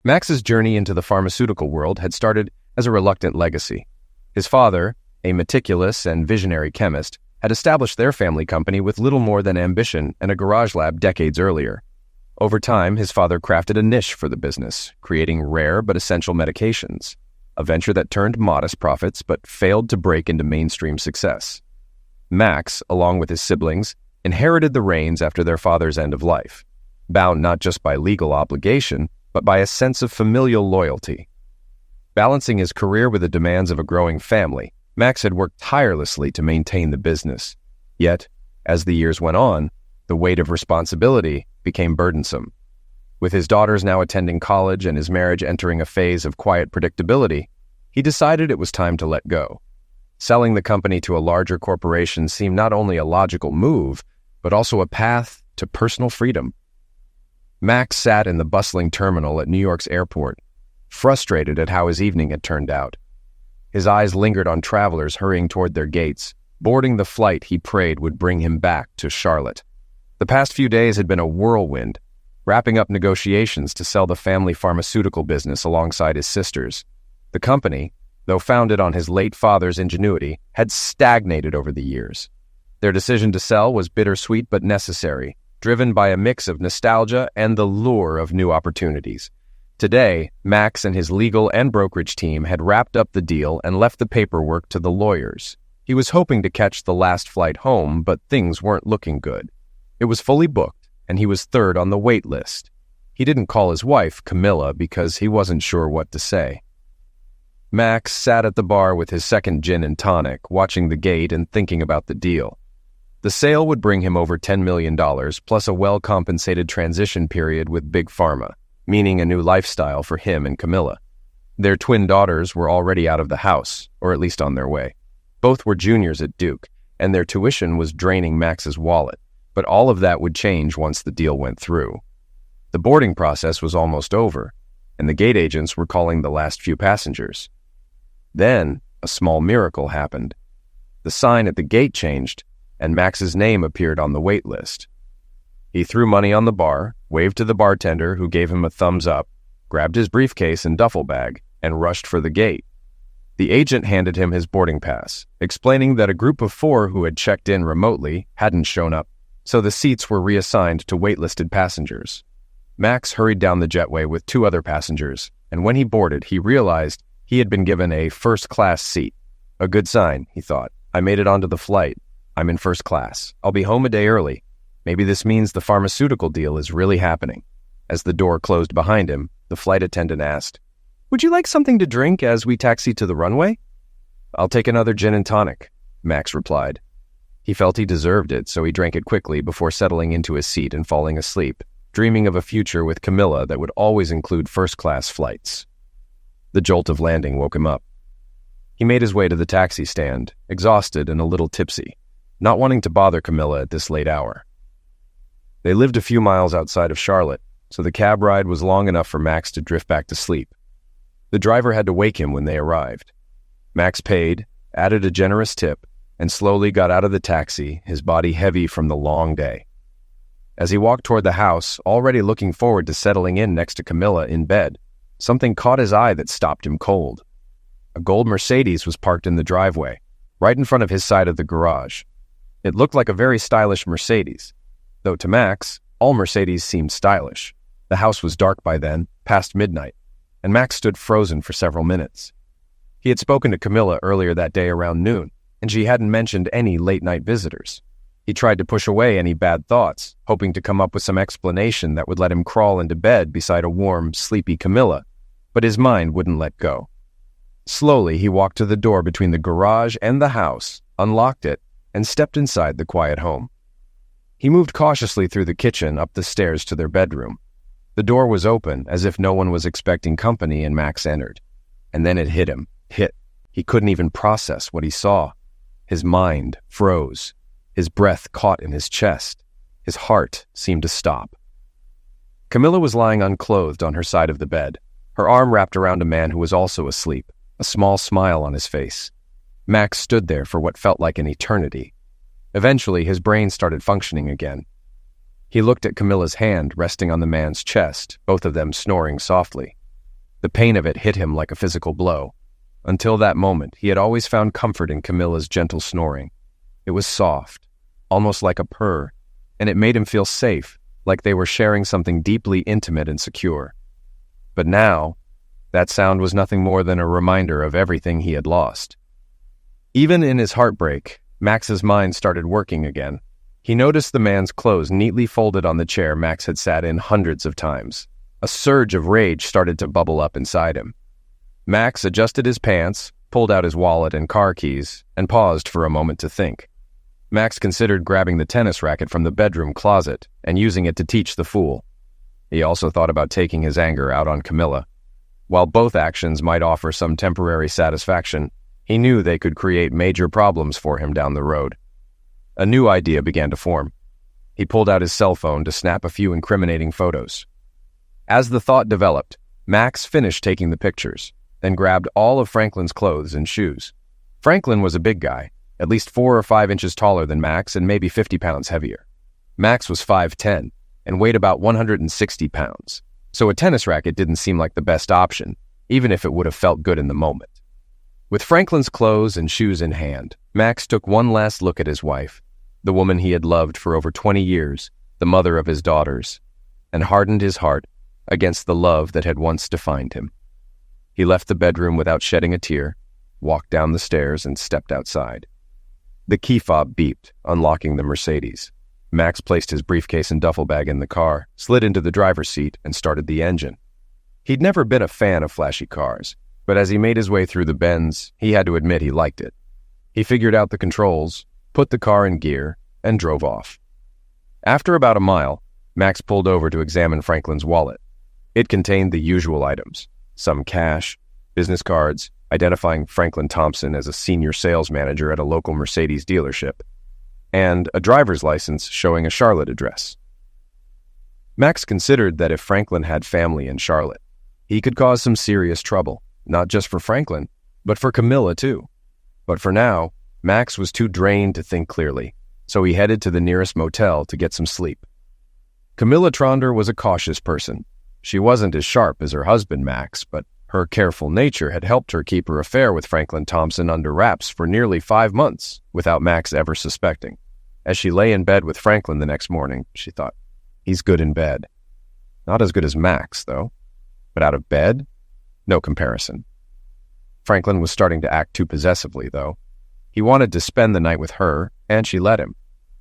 Max's journey into the pharmaceutical world had started as a reluctant legacy. His father, a meticulous and visionary chemist, had established their family company with little more than ambition and a garage lab decades earlier. Over time, his father crafted a niche for the business, creating rare but essential medications, a venture that turned modest profits but failed to break into mainstream success. Max, along with his siblings, inherited the reins after their father's end of life, bound not just by legal obligation, but by a sense of familial loyalty. Balancing his career with the demands of a growing family, Max had worked tirelessly to maintain the business. Yet, as the years went on, the weight of responsibility became burdensome. With his daughters now attending college and his marriage entering a phase of quiet predictability, he decided it was time to let go. Selling the company to a larger corporation seemed not only a logical move, but also a path to personal freedom. Max sat in the bustling terminal at New York's airport, frustrated at how his evening had turned out. His eyes lingered on travelers hurrying toward their gates, boarding the flight he prayed would bring him back to Charlotte. The past few days had been a whirlwind, wrapping up negotiations to sell the family pharmaceutical business alongside his sisters. The company, though founded on his late father's ingenuity, had stagnated over the years. Their decision to sell was bittersweet but necessary, driven by a mix of nostalgia and the lure of new opportunities. Today, Max and his legal and brokerage team had wrapped up the deal and left the paperwork to the lawyers. He was hoping to catch the last flight home, but things weren't looking good. It was fully booked, and he was third on the wait list. He didn't call his wife, Camilla, because he wasn't sure what to say. Max sat at the bar with his second gin and tonic, watching the gate and thinking about the deal. The sale would bring him over $10 million, plus a well-compensated transition period with Big Pharma, meaning a new lifestyle for him and Camilla. Their twin daughters were already out of the house, or at least on their way. Both were juniors at Duke, and their tuition was draining Max's wallet, but all of that would change once the deal went through. The boarding process was almost over, and the gate agents were calling the last few passengers. Then, a small miracle happened. The sign at the gate changed, and Max's name appeared on the wait list. He threw money on the bar, waved to the bartender who gave him a thumbs up, grabbed his briefcase and duffel bag, and rushed for the gate. The agent handed him his boarding pass, explaining that a group of 4 who had checked in remotely hadn't shown up, so the seats were reassigned to waitlisted passengers. Max hurried down the jetway with 2 other passengers, and when he boarded, he realized he had been given a first-class seat. A good sign, he thought. I made it onto the flight. I'm in first class. I'll be home a day early. Maybe this means the pharmaceutical deal is really happening. As the door closed behind him, the flight attendant asked, "Would you like something to drink as we taxi to the runway?" "I'll take another gin and tonic," Max replied. He felt he deserved it, so he drank it quickly before settling into his seat and falling asleep, dreaming of a future with Camilla that would always include first-class flights. The jolt of landing woke him up. He made his way to the taxi stand, exhausted and a little tipsy, not wanting to bother Camilla at this late hour. They lived a few miles outside of Charlotte, so the cab ride was long enough for Max to drift back to sleep. The driver had to wake him when they arrived. Max paid, added a generous tip, and slowly got out of the taxi, his body heavy from the long day. As he walked toward the house, already looking forward to settling in next to Camilla in bed, something caught his eye that stopped him cold. A gold Mercedes was parked in the driveway, right in front of his side of the garage. It looked like a very stylish Mercedes, though to Max, all Mercedes seemed stylish. The house was dark by then, past midnight, and Max stood frozen for several minutes. He had spoken to Camilla earlier that day around noon, and she hadn't mentioned any late-night visitors. He tried to push away any bad thoughts, hoping to come up with some explanation that would let him crawl into bed beside a warm, sleepy Camilla, but his mind wouldn't let go. Slowly, he walked to the door between the garage and the house, unlocked it, and stepped inside the quiet home. He moved cautiously through the kitchen up the stairs to their bedroom. The door was open, as if no one was expecting company, and Max entered. And then it hit him. He couldn't even process what he saw. His mind froze. His breath caught in his chest. His heart seemed to stop. Camilla was lying unclothed on her side of the bed, her arm wrapped around a man who was also asleep, a small smile on his face. Max stood there for what felt like an eternity. Eventually, his brain started functioning again. He looked at Camilla's hand resting on the man's chest, both of them snoring softly. The pain of it hit him like a physical blow. Until that moment, he had always found comfort in Camilla's gentle snoring. It was soft, almost like a purr, and it made him feel safe, like they were sharing something deeply intimate and secure. But now, that sound was nothing more than a reminder of everything he had lost. Even in his heartbreak, Max's mind started working again. He noticed the man's clothes neatly folded on the chair Max had sat in hundreds of times. A surge of rage started to bubble up inside him. Max adjusted his pants, pulled out his wallet and car keys, and paused for a moment to think. Max considered grabbing the tennis racket from the bedroom closet and using it to teach the fool. He also thought about taking his anger out on Camilla. While both actions might offer some temporary satisfaction, he knew they could create major problems for him down the road. A new idea began to form. He pulled out his cell phone to snap a few incriminating photos. As the thought developed, Max finished taking the pictures, then grabbed all of Franklin's clothes and shoes. Franklin was a big guy, at least 4 or 5 inches taller than Max and maybe 50 pounds heavier. Max was 5'10" and weighed about 160 pounds, so a tennis racket didn't seem like the best option, even if it would have felt good in the moment. With Franklin's clothes and shoes in hand, Max took one last look at his wife, the woman he had loved for over 20 years, the mother of his daughters, and hardened his heart against the love that had once defined him. He left the bedroom without shedding a tear, walked down the stairs, and stepped outside. The key fob beeped, unlocking the Mercedes. Max placed his briefcase and duffel bag in the car, slid into the driver's seat, and started the engine. He'd never been a fan of flashy cars, but as he made his way through the bends, he had to admit he liked it. He figured out the controls, put the car in gear, and drove off. After about a mile, Max pulled over to examine Franklin's wallet. It contained the usual items, some cash, business cards, identifying Franklin Thompson as a senior sales manager at a local Mercedes dealership, and a driver's license showing a Charlotte address. Max considered that if Franklin had family in Charlotte, he could cause some serious trouble, not just for Franklin, but for Camilla too. But for now, Max was too drained to think clearly, so he headed to the nearest motel to get some sleep. Camilla Tronder was a cautious person. She wasn't as sharp as her husband, Max, but her careful nature had helped her keep her affair with Franklin Thompson under wraps for nearly 5 months without Max ever suspecting. As she lay in bed with Franklin the next morning, she thought, he's good in bed. Not as good as Max, though. But out of bed? No comparison. Franklin was starting to act too possessively, though. He wanted to spend the night with her, and she let him.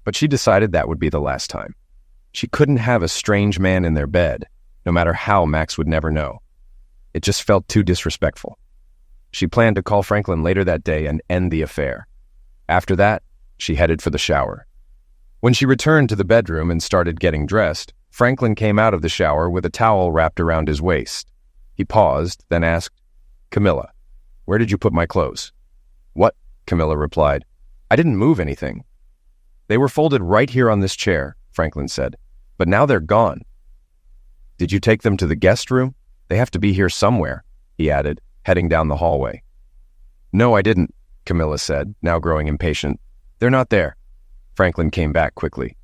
But she decided that would be the last time. She couldn't have a strange man in their bed, no matter how Max would never know. It just felt too disrespectful. She planned to call Franklin later that day and end the affair. After that, she headed for the shower. When she returned to the bedroom and started getting dressed, Franklin came out of the shower with a towel wrapped around his waist. He paused, then asked, "Camilla, where did you put my clothes?" "What?" Camilla replied. "I didn't move anything." "They were folded right here on this chair," Franklin said, "but now they're gone." "Did you take them to the guest room? They have to be here somewhere," he added, heading down the hallway. "No, I didn't," Camilla said, now growing impatient. "They're not there." Franklin came back quickly.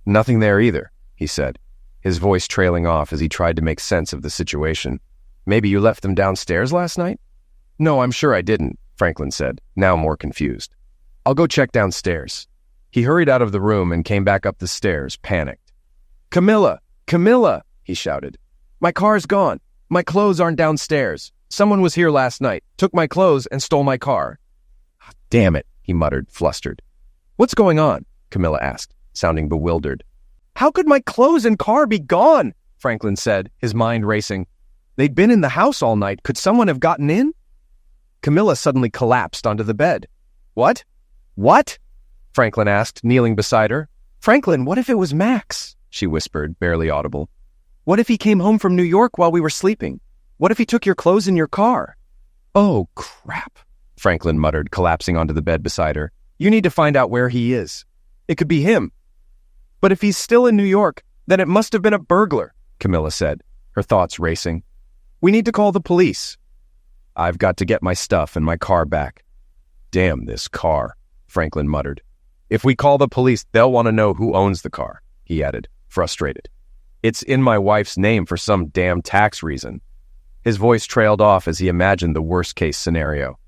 "Nothing there either," he said, his voice trailing off as he tried to make sense of the situation. "Maybe you left them downstairs last night?" "No, I'm sure I didn't," Franklin said, now more confused. "I'll go check downstairs." He hurried out of the room and came back up the stairs, panicked. "Camilla! Camilla!" he shouted. "My car's gone. My clothes aren't downstairs. Someone was here last night, took my clothes, and stole my car." "Damn it," he muttered, flustered. "What's going on?" Camilla asked, sounding bewildered. "How could my clothes and car be gone?" Franklin said, his mind racing. "They'd been in the house all night. Could someone have gotten in?" Camilla suddenly collapsed onto the bed. "What? What?" Franklin asked, kneeling beside her. "Franklin, what if it was Max?" she whispered, barely audible. "What if he came home from New York while we were sleeping? What if he took your clothes in your car?" "Oh, crap," Franklin muttered, collapsing onto the bed beside her. "You need to find out where he is. It could be him." "But if he's still in New York, then it must have been a burglar," Camilla said, her thoughts racing. "We need to call the police." "I've got to get my stuff and my car back." "Damn this car," Franklin muttered. "If we call the police, they'll want to know who owns the car," he added, frustrated. "It's in my wife's name for some damn tax reason." His voice trailed off as he imagined the worst-case scenario.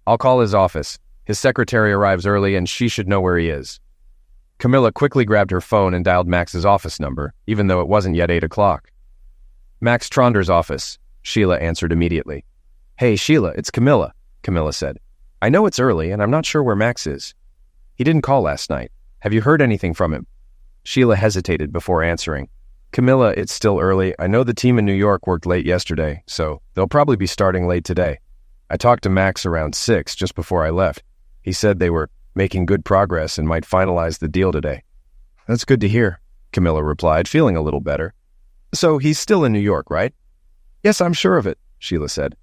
"I'll call his office. His secretary arrives early and she should know where he is." Camilla quickly grabbed her phone and dialed Max's office number, even though it wasn't yet 8 o'clock. "Max Tronder's office," Sheila answered immediately. "Hey, Sheila, it's Camilla," Camilla said. "I know it's early and I'm not sure where Max is. He didn't call last night. Have you heard anything from him?" Sheila hesitated before answering. "Camilla, it's still early. I know the team in New York worked late yesterday, so they'll probably be starting late today. I talked to Max around 6 just before I left. He said they were making good progress and might finalize the deal today." "That's good to hear," Camilla replied, feeling a little better. "So he's still in New York, right?" "Yes, I'm sure of it," Sheila said.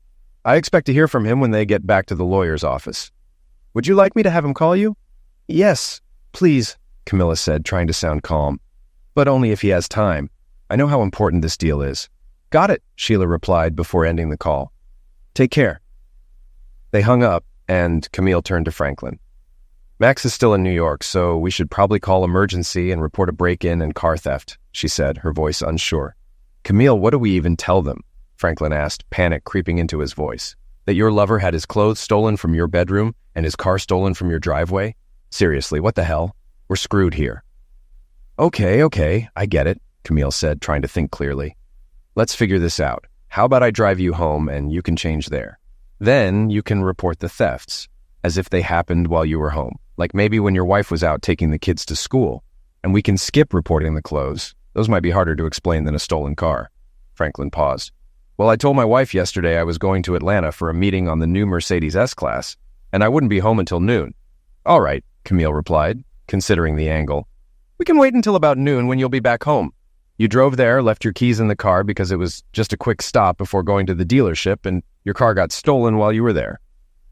"I expect to hear from him when they get back to the lawyer's office. Would you like me to have him call you?" "Yes, please," Camilla said, trying to sound calm. "But only if he has time. I know how important this deal is." "Got it," Sheila replied before ending the call. "Take care." They hung up, and Camille turned to Franklin. "Max is still in New York, so we should probably call emergency and report a break-in and car theft," she said, her voice unsure. "Camille, what do we even tell them?" Franklin asked, panic creeping into his voice. "That your lover had his clothes stolen from your bedroom and his car stolen from your driveway? Seriously, what the hell? We're screwed here." Okay, I get it," Camille said, trying to think clearly. "Let's figure this out. How about I drive you home and you can change there? Then you can report the thefts, as if they happened while you were home, like maybe when your wife was out taking the kids to school, and we can skip reporting the clothes. Those might be harder to explain than a stolen car." Franklin paused. "Well, I told my wife yesterday I was going to Atlanta for a meeting on the new Mercedes S-Class, and I wouldn't be home until noon." "All right," Camille replied, considering the angle. "We can wait until about noon when you'll be back home. You drove there, left your keys in the car because it was just a quick stop before going to the dealership, and your car got stolen while you were there."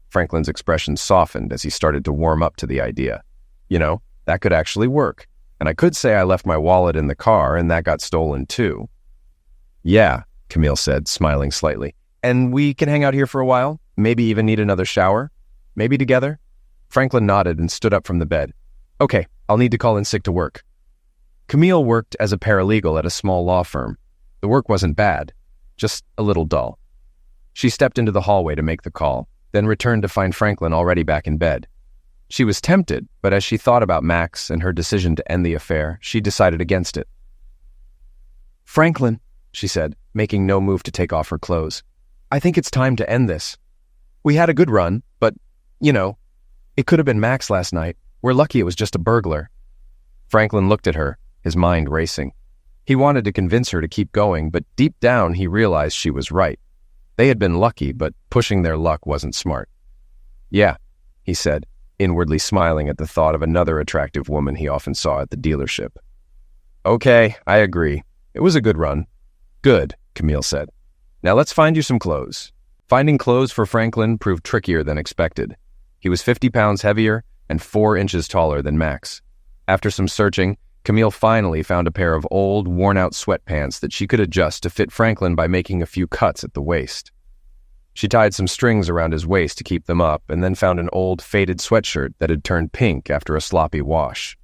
Franklin's expression softened as he started to warm up to the idea. "You know, that could actually work. And I could say I left my wallet in the car and that got stolen too." "Yeah," Camille said, smiling slightly. "And we can hang out here for a while? Maybe even need another shower? Maybe together?" Franklin nodded and stood up from the bed. "Okay, I'll need to call in sick to work." Camille worked as a paralegal at a small law firm. The work wasn't bad, just a little dull. She stepped into the hallway to make the call, then returned to find Franklin already back in bed. She was tempted, but as she thought about Max and her decision to end the affair, she decided against it. "Franklin," she said, making no move to take off her clothes, "I think it's time to end this. We had a good run, but, it could have been Max last night. We're lucky it was just a burglar." Franklin looked at her, his mind racing. He wanted to convince her to keep going, but deep down he realized she was right. They had been lucky, but pushing their luck wasn't smart. "Yeah," he said, inwardly smiling at the thought of another attractive woman he often saw at the dealership. "Okay, I agree. It was a good run." "Good," Camille said. "Now let's find you some clothes." Finding clothes for Franklin proved trickier than expected. He was 50 pounds heavier and 4 inches taller than Max. After some searching, Camille finally found a pair of old, worn-out sweatpants that she could adjust to fit Franklin by making a few cuts at the waist. She tied some strings around his waist to keep them up and then found an old, faded sweatshirt that had turned pink after a sloppy wash.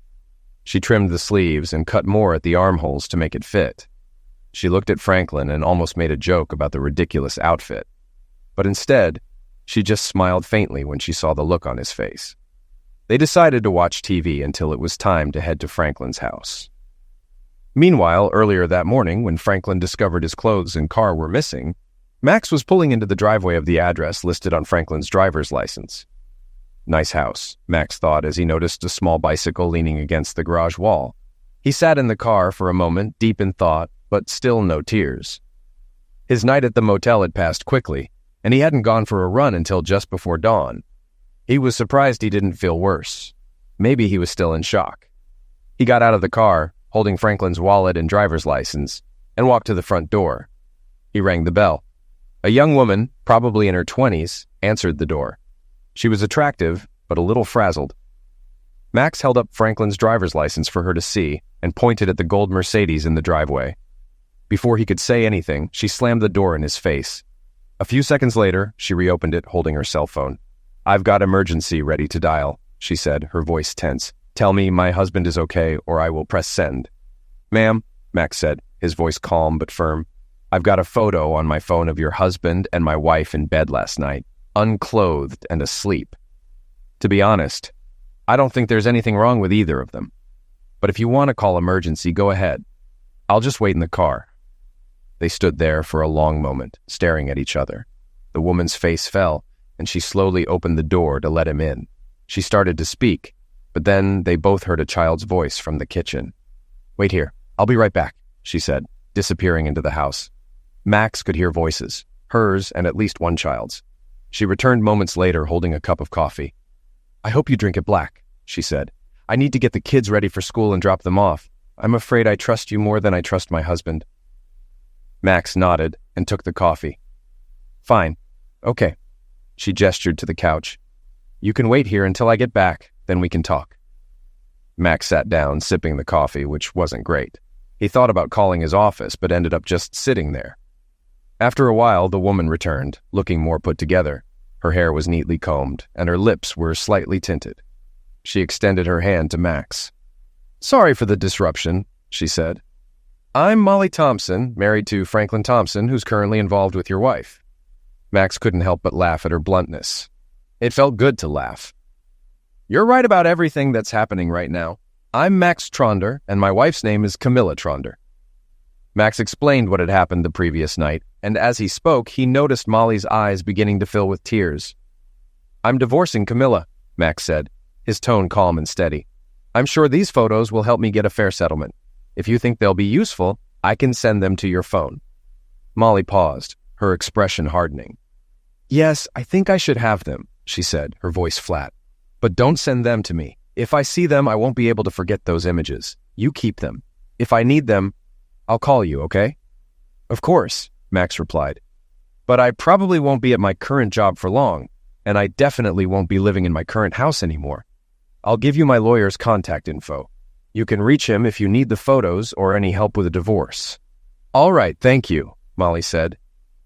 She trimmed the sleeves and cut more at the armholes to make it fit. She looked at Franklin and almost made a joke about the ridiculous outfit. But instead, she just smiled faintly when she saw the look on his face. They decided to watch TV until it was time to head to Franklin's house. Meanwhile, earlier that morning, when Franklin discovered his clothes and car were missing, Max was pulling into the driveway of the address listed on Franklin's driver's license. Nice house, Max thought as he noticed a small bicycle leaning against the garage wall. He sat in the car for a moment, deep in thought, but still no tears. His night at the motel had passed quickly, and he hadn't gone for a run until just before dawn. He was surprised he didn't feel worse. Maybe he was still in shock. He got out of the car, holding Franklin's wallet and driver's license, and walked to the front door. He rang the bell. A young woman, probably in her 20s, answered the door. She was attractive, but a little frazzled. Max held up Franklin's driver's license for her to see and pointed at the gold Mercedes in the driveway. Before he could say anything, she slammed the door in his face. A few seconds later, she reopened it, holding her cell phone. "I've got emergency ready to dial," she said, her voice tense. "Tell me my husband is okay, or I will press send." "Ma'am," Max said, his voice calm but firm, I've got a photo on my phone of your husband and my wife in bed last night, unclothed and asleep. To be honest, I don't think there's anything wrong with either of them. But if you want to call emergency, go ahead. I'll just wait in the car." They stood there for a long moment, staring at each other. The woman's face fell, and she slowly opened the door to let him in. She started to speak, but then they both heard a child's voice from the kitchen. "Wait here, I'll be right back," she said, disappearing into the house. Max could hear voices, hers and at least one child's. She returned moments later holding a cup of coffee. "I hope you drink it black," she said. "I need to get the kids ready for school and drop them off. I'm afraid I trust you more than I trust my husband." Max nodded and took the coffee. "Fine. Okay." She gestured to the couch. "You can wait here until I get back, then we can talk." Max sat down, sipping the coffee, which wasn't great. He thought about calling his office, but ended up just sitting there. After a while, the woman returned, looking more put together. Her hair was neatly combed, and her lips were slightly tinted. She extended her hand to Max. "Sorry for the disruption," she said. "I'm Molly Thompson, married to Franklin Thompson, who's currently involved with your wife." Max couldn't help but laugh at her bluntness. It felt good to laugh. "You're right about everything that's happening right now. I'm Max Tronder, and my wife's name is Camilla Tronder." Max explained what had happened the previous night, and as he spoke, he noticed Molly's eyes beginning to fill with tears. "I'm divorcing Camilla," Max said, his tone calm and steady. "I'm sure these photos will help me get a fair settlement. If you think they'll be useful, I can send them to your phone." Molly paused, her expression hardening. "Yes, I think I should have them," she said, her voice flat. "But don't send them to me. If I see them, I won't be able to forget those images. You keep them. If I need them, I'll call you, okay?" "Of course," Max replied. "But I probably won't be at my current job for long, and I definitely won't be living in my current house anymore. I'll give you my lawyer's contact info. You can reach him if you need the photos or any help with a divorce." "All right, thank you," Molly said.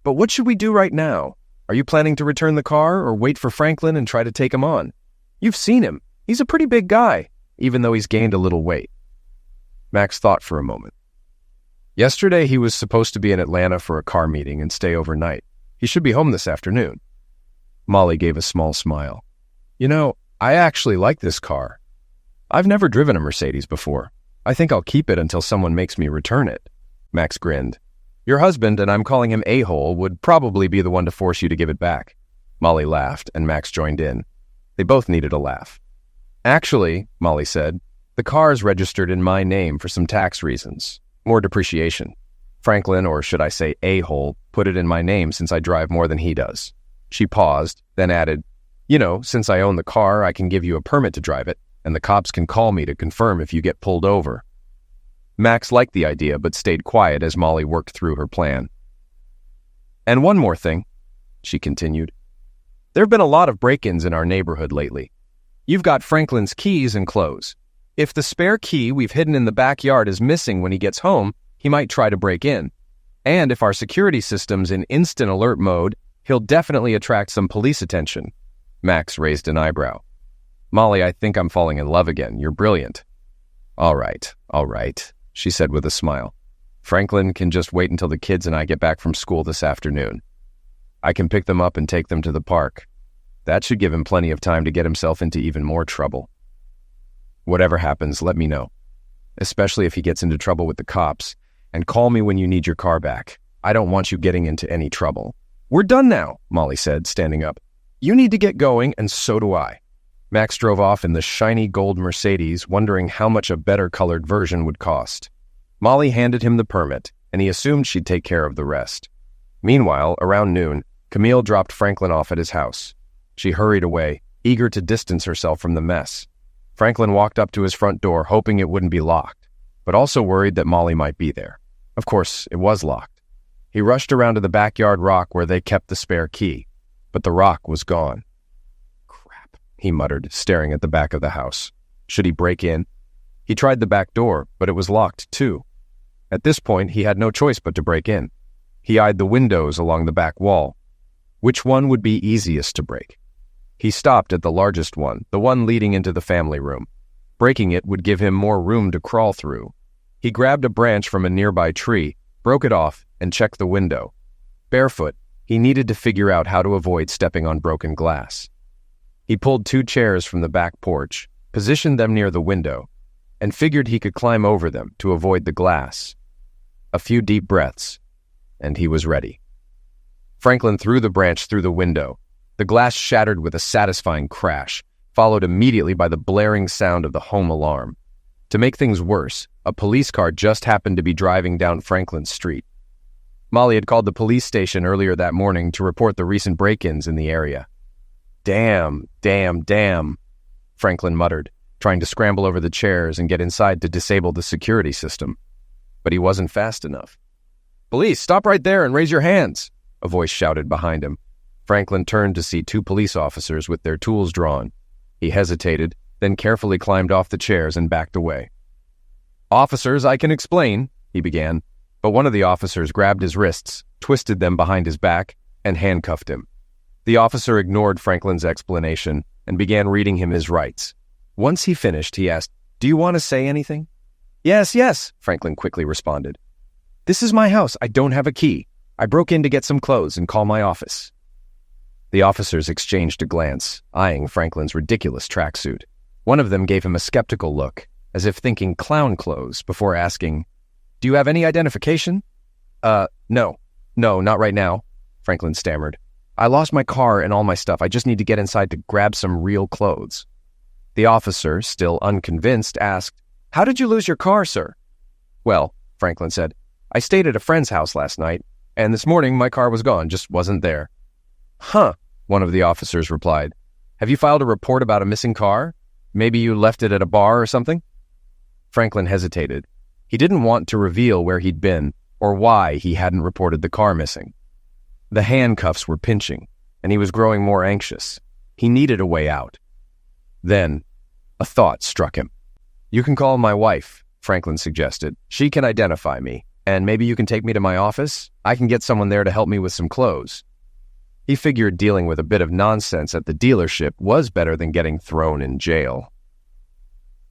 "But what should we do right now? Are you planning to return the car or wait for Franklin and try to take him on? You've seen him. He's a pretty big guy, even though he's gained a little weight." Max thought for a moment. Yesterday, he was supposed to be in Atlanta for a car meeting and stay overnight. He should be home this afternoon. Molly gave a small smile. "You know, I actually like this car. I've never driven a Mercedes before. I think I'll keep it until someone makes me return it." Max grinned. "Your husband, and I'm calling him a-hole, would probably be the one to force you to give it back." Molly laughed, and Max joined in. They both needed a laugh. "Actually," Molly said, "the car's registered in my name for some tax reasons. More depreciation. Franklin, or should I say a-hole, put it in my name since I drive more than he does." She paused, then added, "You know, since I own the car, I can give you a permit to drive it, and the cops can call me to confirm if you get pulled over." Max liked the idea, but stayed quiet as Molly worked through her plan. "And one more thing," she continued. "There have been a lot of break-ins in our neighborhood lately. You've got Franklin's keys and clothes. If the spare key we've hidden in the backyard is missing when he gets home, he might try to break in. And if our security system's in instant alert mode, he'll definitely attract some police attention." Max raised an eyebrow. "Molly, I think I'm falling in love again. You're brilliant." All right, she said with a smile. "Franklin can just wait until the kids and I get back from school this afternoon. I can pick them up and take them to the park. That should give him plenty of time to get himself into even more trouble. Whatever happens, let me know, especially if he gets into trouble with the cops, and call me when you need your car back. I don't want you getting into any trouble." "We're done now," Molly said, standing up. "You need to get going, and so do I." Max drove off in the shiny gold Mercedes, wondering how much a better-colored version would cost. Molly handed him the permit, and he assumed she'd take care of the rest. Meanwhile, around noon, Camille dropped Franklin off at his house. She hurried away, eager to distance herself from the mess. Franklin walked up to his front door, hoping it wouldn't be locked, but also worried that Molly might be there. Of course, it was locked. He rushed around to the backyard rock where they kept the spare key, but the rock was gone. "Crap," he muttered, staring at the back of the house. Should he break in? He tried the back door, but it was locked too. At this point, he had no choice but to break in. He eyed the windows along the back wall. Which one would be easiest to break? He stopped at the largest one, the one leading into the family room. Breaking it would give him more room to crawl through. He grabbed a branch from a nearby tree, broke it off, and checked the window. Barefoot, he needed to figure out how to avoid stepping on broken glass. He pulled 2 chairs from the back porch, positioned them near the window, and figured he could climb over them to avoid the glass. A few deep breaths, and he was ready. Franklin threw the branch through the window. The glass shattered with a satisfying crash, followed immediately by the blaring sound of the home alarm. To make things worse, a police car just happened to be driving down Franklin Street. Molly had called the police station earlier that morning to report the recent break-ins in the area. Damn, Franklin muttered, trying to scramble over the chairs and get inside to disable the security system. But he wasn't fast enough. "Police, stop right there and raise your hands," a voice shouted behind him. Franklin turned to see 2 police officers with their tools drawn. He hesitated, then carefully climbed off the chairs and backed away. "Officers, I can explain," he began, but one of the officers grabbed his wrists, twisted them behind his back, and handcuffed him. The officer ignored Franklin's explanation and began reading him his rights. Once he finished, he asked, "Do you want to say anything?" Yes, Franklin quickly responded. "This is my house. I don't have a key. I broke in to get some clothes and call my office." The officers exchanged a glance, eyeing Franklin's ridiculous tracksuit. One of them gave him a skeptical look, as if thinking clown clothes, before asking, "Do you have any identification?" No, not right now," Franklin stammered. "I lost my car and all my stuff. I just need to get inside to grab some real clothes." The officer, still unconvinced, asked, "How did you lose your car, sir?" "Well," Franklin said, "I stayed at a friend's house last night, and this morning my car was gone, just wasn't there." "Huh," one of the officers replied. "Have you filed a report about a missing car? Maybe you left it at a bar or something?" Franklin hesitated. He didn't want to reveal where he'd been or why he hadn't reported the car missing. The handcuffs were pinching, and he was growing more anxious. He needed a way out. Then, a thought struck him. "You can call my wife," Franklin suggested. "She can identify me, and maybe you can take me to my office? I can get someone there to help me with some clothes." He figured dealing with a bit of nonsense at the dealership was better than getting thrown in jail.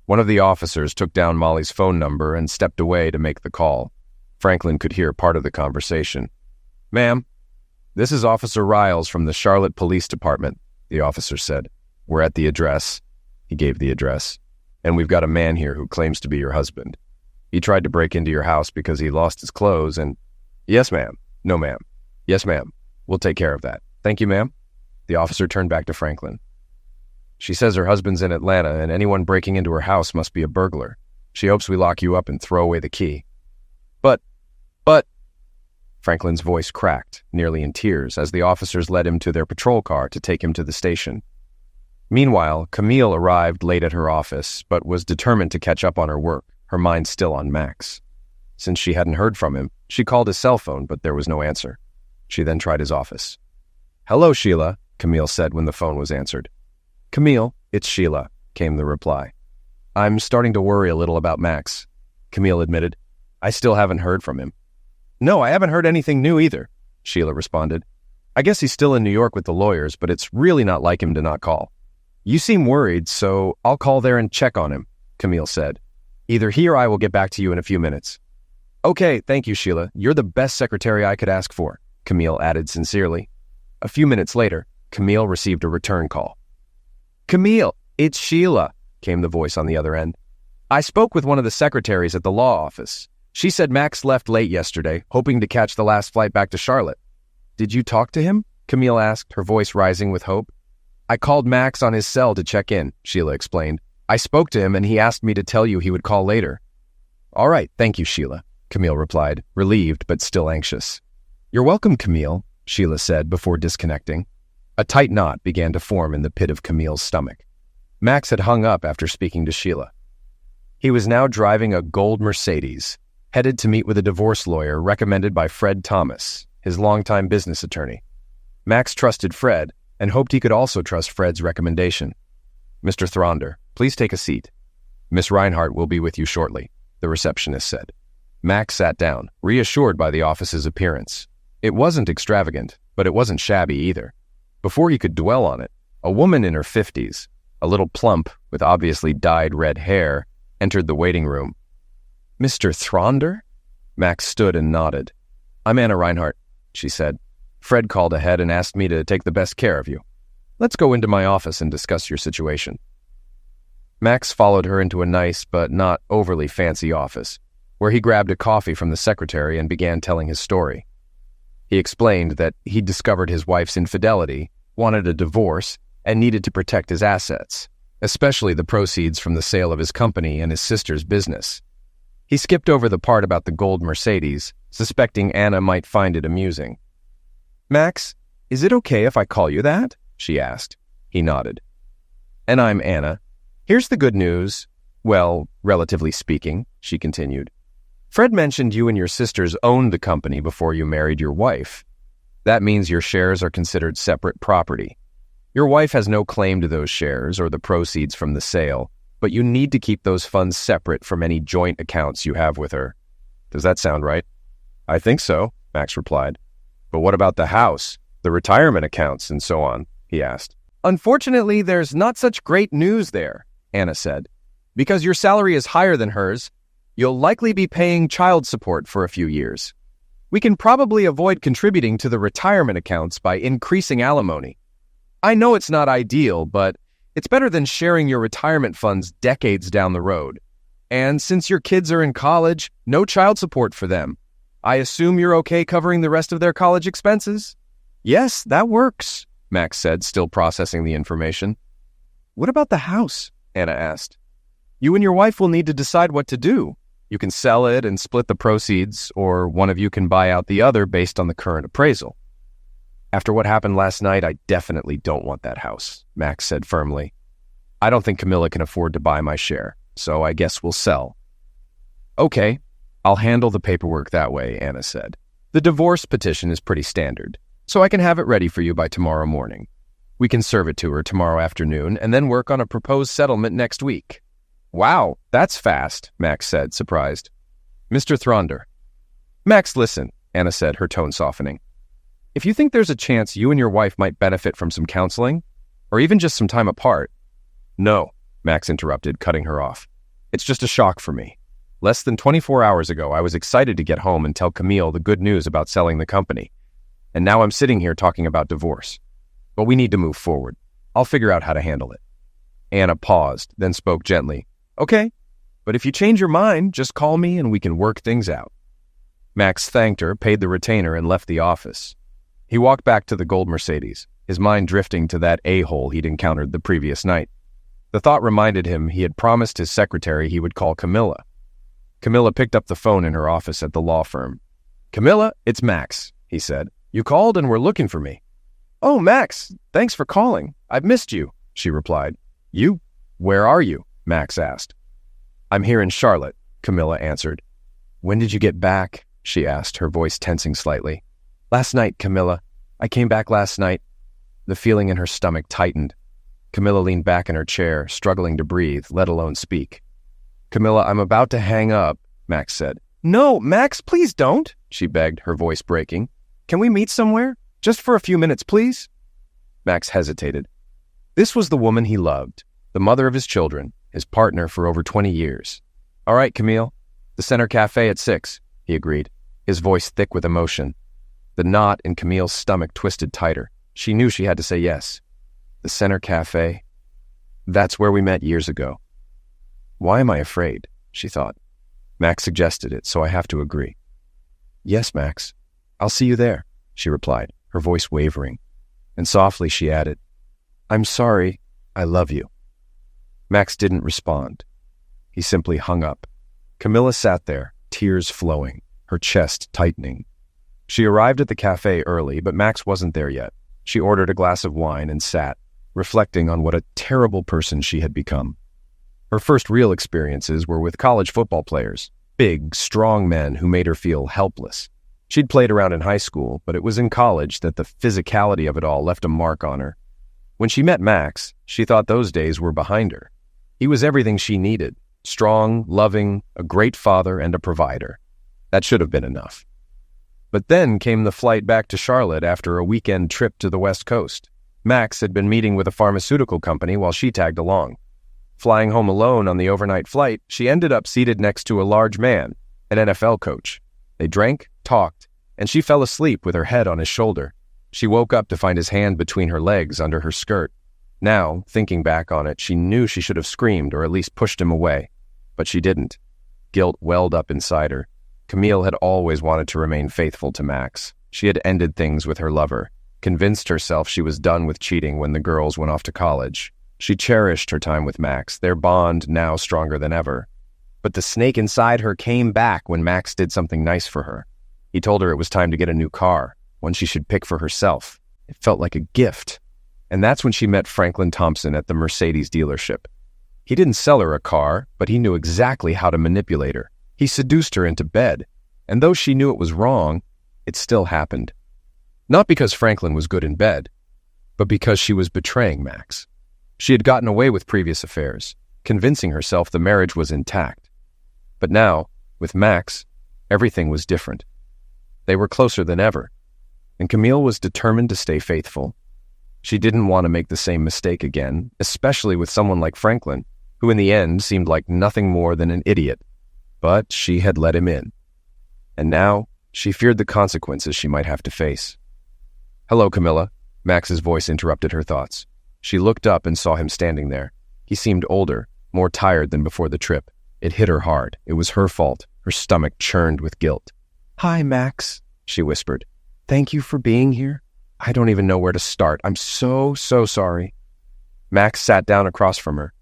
One of the officers took down Molly's phone number and stepped away to make the call. Franklin could hear part of the conversation. "Ma'am, this is Officer Riles from the Charlotte Police Department," the officer said. "We're at the address." He gave the address. "And we've got a man here who claims to be your husband. He tried to break into your house because he lost his clothes and—" "Yes, ma'am." "No, ma'am." "Yes, ma'am. We'll take care of that. Thank you, ma'am." The officer turned back to Franklin. "She says her husband's in Atlanta, and anyone breaking into her house must be a burglar. She hopes we lock you up and throw away the key." But... Franklin's voice cracked, nearly in tears, as the officers led him to their patrol car to take him to the station. Meanwhile, Camille arrived late at her office, but was determined to catch up on her work, her mind still on Max. Since she hadn't heard from him, she called his cell phone, but there was no answer. She then tried his office. "Hello, Sheila," Camille said when the phone was answered. "Camille, it's Sheila," came the reply. "I'm starting to worry a little about Max," Camille admitted. "I still haven't heard from him." "No, I haven't heard anything new either," Sheila responded. "I guess he's still in New York with the lawyers, but it's really not like him to not call." "You seem worried, so I'll call there and check on him," Camille said. "Either he or I will get back to you in a few minutes." "Okay, thank you, Sheila. You're the best secretary I could ask for," Camille added sincerely. A few minutes later, Camille received a return call. "Camille, it's Sheila," came the voice on the other end. "I spoke with one of the secretaries at the law office. She said Max left late yesterday, hoping to catch the last flight back to Charlotte." "Did you talk to him?" Camille asked, her voice rising with hope. "I called Max on his cell to check in," Sheila explained. "I spoke to him and he asked me to tell you he would call later." "All right, thank you, Sheila," Camille replied, relieved but still anxious. "You're welcome, Camille," Sheila said before disconnecting. A tight knot began to form in the pit of Camille's stomach. Max had hung up after speaking to Sheila. He was now driving a gold Mercedes, headed to meet with a divorce lawyer recommended by Fred Thomas, his longtime business attorney. Max trusted Fred and hoped he could also trust Fred's recommendation. "Mr. Thronder, please take a seat. Miss Reinhardt will be with you shortly," the receptionist said. Max sat down, reassured by the office's appearance. It wasn't extravagant, but it wasn't shabby either. Before he could dwell on it, a woman in her 50s, a little plump with obviously dyed red hair, entered the waiting room. "Mr. Thronder?" Max stood and nodded. I'm Anna Reinhardt, she said. Fred called ahead and asked me to take the best care of you. Let's go into my office and discuss your situation. Max followed her into a nice but not overly fancy office, where he grabbed a coffee from the secretary and began telling his story. He explained that he'd discovered his wife's infidelity, wanted a divorce, and needed to protect his assets, especially the proceeds from the sale of his company and his sister's business. He skipped over the part about the gold Mercedes, suspecting Anna might find it amusing. "Max, is it okay if I call you that?" she asked. He nodded. "And I'm Anna. Here's the good news. Well, relatively speaking," she continued. "Fred mentioned you and your sisters owned the company before you married your wife. That means your shares are considered separate property. Your wife has no claim to those shares or the proceeds from the sale, but you need to keep those funds separate from any joint accounts you have with her. Does that sound right?" "I think so," Max replied. "But what about the house, the retirement accounts, and so on?" he asked. "Unfortunately, there's not such great news there," Anna said. "Because your salary is higher than hers, you'll likely be paying child support for a few years. We can probably avoid contributing to the retirement accounts by increasing alimony. I know it's not ideal, but it's better than sharing your retirement funds decades down the road. And since your kids are in college, no child support for them. I assume you're okay covering the rest of their college expenses?" "Yes, that works," Max said, still processing the information. "What about the house?" Anna asked. "You and your wife will need to decide what to do. You can sell it and split the proceeds, or one of you can buy out the other based on the current appraisal." "After what happened last night, I definitely don't want that house," Max said firmly. "I don't think Camilla can afford to buy my share, so I guess we'll sell." "Okay, I'll handle the paperwork that way," Anna said. "The divorce petition is pretty standard, so I can have it ready for you by tomorrow morning. We can serve it to her tomorrow afternoon and then work on a proposed settlement next week." "Wow, that's fast," Max said, surprised. "Mr. Thronder." "Max, listen," Anna said, her tone softening. "If you think there's a chance you and your wife might benefit from some counseling, or even just some time apart—" "No," Max interrupted, cutting her off. "It's just a shock for me. Less than 24 hours ago, I was excited to get home and tell Camille the good news about selling the company. And now I'm sitting here talking about divorce. But we need to move forward. I'll figure out how to handle it." Anna paused, then spoke gently. "Okay, but if you change your mind, just call me and we can work things out." Max thanked her, paid the retainer, and left the office. He walked back to the gold Mercedes, his mind drifting to that a-hole he'd encountered the previous night. The thought reminded him he had promised his secretary he would call Camilla. Camilla picked up the phone in her office at the law firm. "Camilla, it's Max," he said. "You called and were looking for me." "Oh, Max, thanks for calling. I've missed you," she replied. "You? Where are you?" Max asked. "I'm here in Charlotte," Camilla answered. "When did you get back?" she asked, her voice tensing slightly. "Last night, Camilla. I came back last night." The feeling in her stomach tightened. Camilla leaned back in her chair, struggling to breathe, let alone speak. "Camilla, I'm about to hang up," Max said. "No, Max, please don't," she begged, her voice breaking. "Can we meet somewhere? Just for a few minutes, please?" Max hesitated. This was the woman he loved, the mother of his children, his partner for over 20 years. "All right, Camille. The Center Cafe at 6, he agreed, his voice thick with emotion. The knot in Camille's stomach twisted tighter. She knew she had to say yes. The Center Cafe. That's where we met years ago. Why am I afraid? She thought. Max suggested it, so I have to agree. "Yes, Max. I'll see you there," she replied, her voice wavering. And softly she added, "I'm sorry. I love you." Max didn't respond. He simply hung up. Camilla sat there, tears flowing, her chest tightening. She arrived at the cafe early, but Max wasn't there yet. She ordered a glass of wine and sat, reflecting on what a terrible person she had become. Her first real experiences were with college football players, big, strong men who made her feel helpless. She'd played around in high school, but it was in college that the physicality of it all left a mark on her. When she met Max, she thought those days were behind her. He was everything she needed, strong, loving, a great father, and a provider. That should have been enough. But then came the flight back to Charlotte after a weekend trip to the West Coast. Max had been meeting with a pharmaceutical company while she tagged along. Flying home alone on the overnight flight, she ended up seated next to a large man, an NFL coach. They drank, talked, and she fell asleep with her head on his shoulder. She woke up to find his hand between her legs under her skirt. Now, thinking back on it, she knew she should have screamed or at least pushed him away. But she didn't. Guilt welled up inside her. Camille had always wanted to remain faithful to Max. She had ended things with her lover, convinced herself she was done with cheating when the girls went off to college. She cherished her time with Max, their bond now stronger than ever. But the snake inside her came back when Max did something nice for her. He told her it was time to get a new car, one she should pick for herself. It felt like a gift. And that's when she met Franklin Thompson at the Mercedes dealership. He didn't sell her a car, but he knew exactly how to manipulate her. He seduced her into bed, and though she knew it was wrong, it still happened. Not because Franklin was good in bed, but because she was betraying Max. She had gotten away with previous affairs, convincing herself the marriage was intact. But now, with Max, everything was different. They were closer than ever, and Camille was determined to stay faithful. She didn't want to make the same mistake again, especially with someone like Franklin, who in the end seemed like nothing more than an idiot. But she had let him in. And now, she feared the consequences she might have to face. "Hello, Camilla." Max's voice interrupted her thoughts. She looked up and saw him standing there. He seemed older, more tired than before the trip. It hit her hard. It was her fault. Her stomach churned with guilt. "Hi, Max," she whispered. "Thank you for being here. I don't even know where to start. I'm so sorry." Max sat down across from her.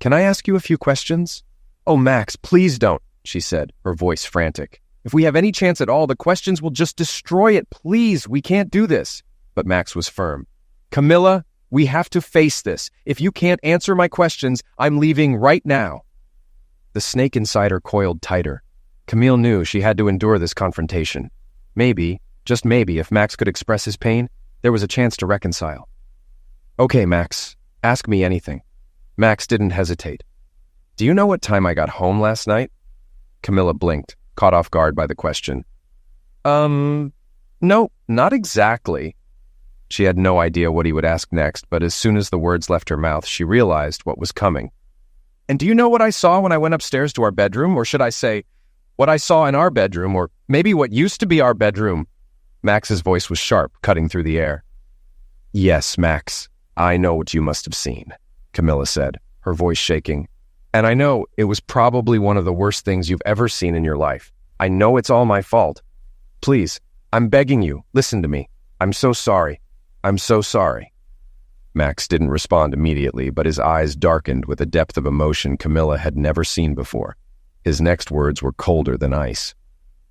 "Can I ask you a few questions?" "Oh, Max, please don't," she said, her voice frantic. "If we have any chance at all, the questions will just destroy it. Please, we can't do this." But Max was firm. "Camilla, we have to face this. If you can't answer my questions, I'm leaving right now." The snake inside her coiled tighter. Camille knew she had to endure this confrontation. Maybe, just maybe, if Max could express his pain, there was a chance to reconcile. "Okay, Max, ask me anything." Max didn't hesitate. "Do you know what time I got home last night?" Camilla blinked, caught off guard by the question. No, not exactly." She had no idea what he would ask next, but as soon as the words left her mouth, she realized what was coming. "And do you know what I saw when I went upstairs to our bedroom? Or should I say, what I saw in our bedroom, or maybe what used to be our bedroom?" Max's voice was sharp, cutting through the air. "Yes, Max, I know what you must have seen," Camilla said, her voice shaking. "And I know it was probably one of the worst things you've ever seen in your life. I know it's all my fault. Please, I'm begging you, listen to me. I'm so sorry. I'm so sorry." Max didn't respond immediately, but his eyes darkened with a depth of emotion Camilla had never seen before. His next words were colder than ice.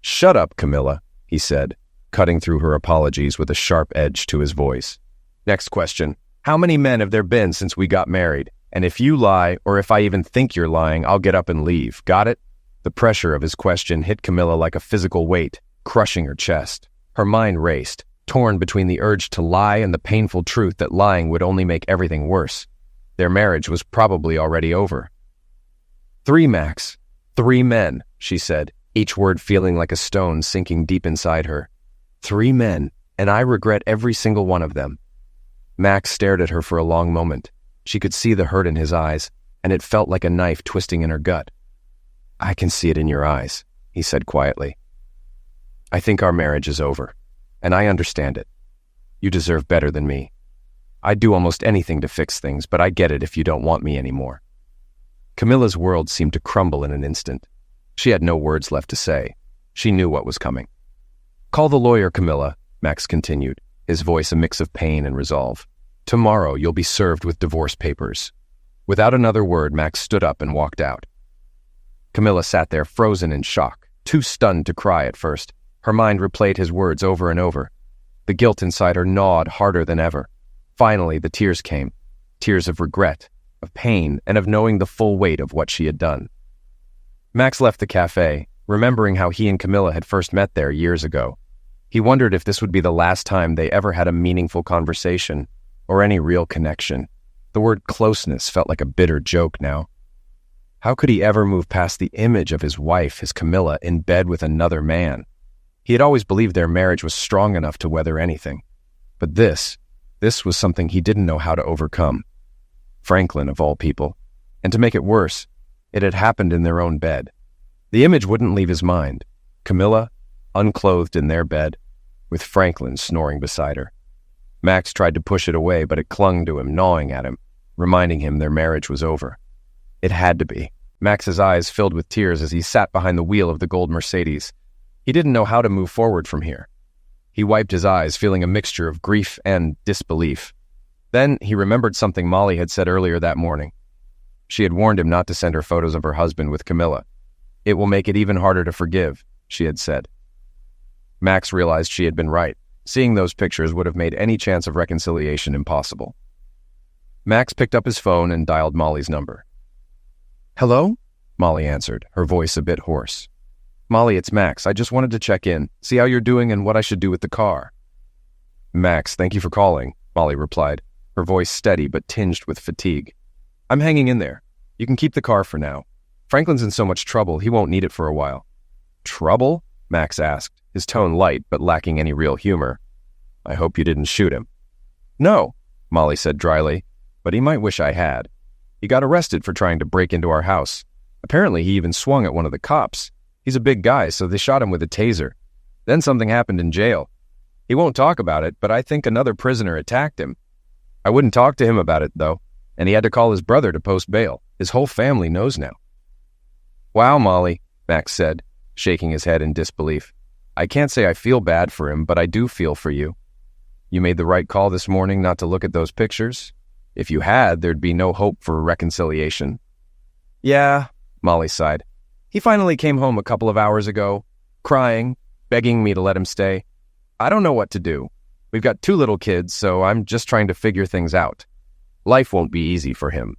"Shut up, Camilla," he said, cutting through her apologies with a sharp edge to his voice. "Next question. How many men have there been since we got married? And if you lie, or if I even think you're lying, I'll get up and leave. Got it?" The pressure of his question hit Camilla like a physical weight, crushing her chest. Her mind raced, torn between the urge to lie and the painful truth that lying would only make everything worse. Their marriage was probably already over. "3, Max. 3 men," she said, each word feeling like a stone sinking deep inside her. 3 men, and I regret every single one of them. Max stared at her for a long moment. She could see the hurt in his eyes, and it felt like a knife twisting in her gut. "I can see it in your eyes," he said quietly. "I think our marriage is over, and I understand it. You deserve better than me. I'd do almost anything to fix things, but I get it if you don't want me anymore." Camilla's world seemed to crumble in an instant. She had no words left to say. She knew what was coming. "Call the lawyer, Camilla," Max continued, his voice a mix of pain and resolve. "Tomorrow you'll be served with divorce papers." Without another word, Max stood up and walked out. Camilla sat there frozen in shock, too stunned to cry at first. Her mind replayed his words over and over. The guilt inside her gnawed harder than ever. Finally, the tears came. Tears of regret, of pain, and of knowing the full weight of what she had done. Max left the cafe, remembering how he and Camilla had first met there years ago. He wondered if this would be the last time they ever had a meaningful conversation, or any real connection. The word closeness felt like a bitter joke now. How could he ever move past the image of his wife, his Camilla, in bed with another man? He had always believed their marriage was strong enough to weather anything. But this was something he didn't know how to overcome. Franklin, of all people. And to make it worse, it had happened in their own bed. The image wouldn't leave his mind. Camilla, unclothed in their bed, with Franklin snoring beside her. Max tried to push it away, but it clung to him, gnawing at him, reminding him their marriage was over. It had to be. Max's eyes filled with tears as he sat behind the wheel of the gold Mercedes. He didn't know how to move forward from here. He wiped his eyes, feeling a mixture of grief and disbelief. Then he remembered something Molly had said earlier that morning. She had warned him not to send her photos of her husband with Camilla. "It will make it even harder to forgive," she had said. Max realized she had been right. Seeing those pictures would have made any chance of reconciliation impossible. Max picked up his phone and dialed Molly's number. "Hello?" Molly answered, her voice a bit hoarse. "Molly, it's Max. I just wanted to check in, see how you're doing and what I should do with the car." "Max, thank you for calling," Molly replied, her voice steady but tinged with fatigue. "I'm hanging in there. You can keep the car for now. Franklin's in so much trouble, he won't need it for a while." "Trouble?" Max asked, his tone light but lacking any real humor. "I hope you didn't shoot him." "No," Molly said dryly, "but he might wish I had. He got arrested for trying to break into our house. Apparently he even swung at one of the cops. He's a big guy, so they shot him with a taser. Then something happened in jail. He won't talk about it, but I think another prisoner attacked him. I wouldn't talk to him about it, though, and he had to call his brother to post bail. His whole family knows now." "Wow, Molly," Max said, shaking his head in disbelief. "I can't say I feel bad for him, but I do feel for you. You made the right call this morning not to look at those pictures. If you had, there'd be no hope for reconciliation." "Yeah," Molly sighed. "He finally came home a couple of hours ago, crying, begging me to let him stay. I don't know what to do. We've got 2 little kids, so I'm just trying to figure things out. Life won't be easy for him.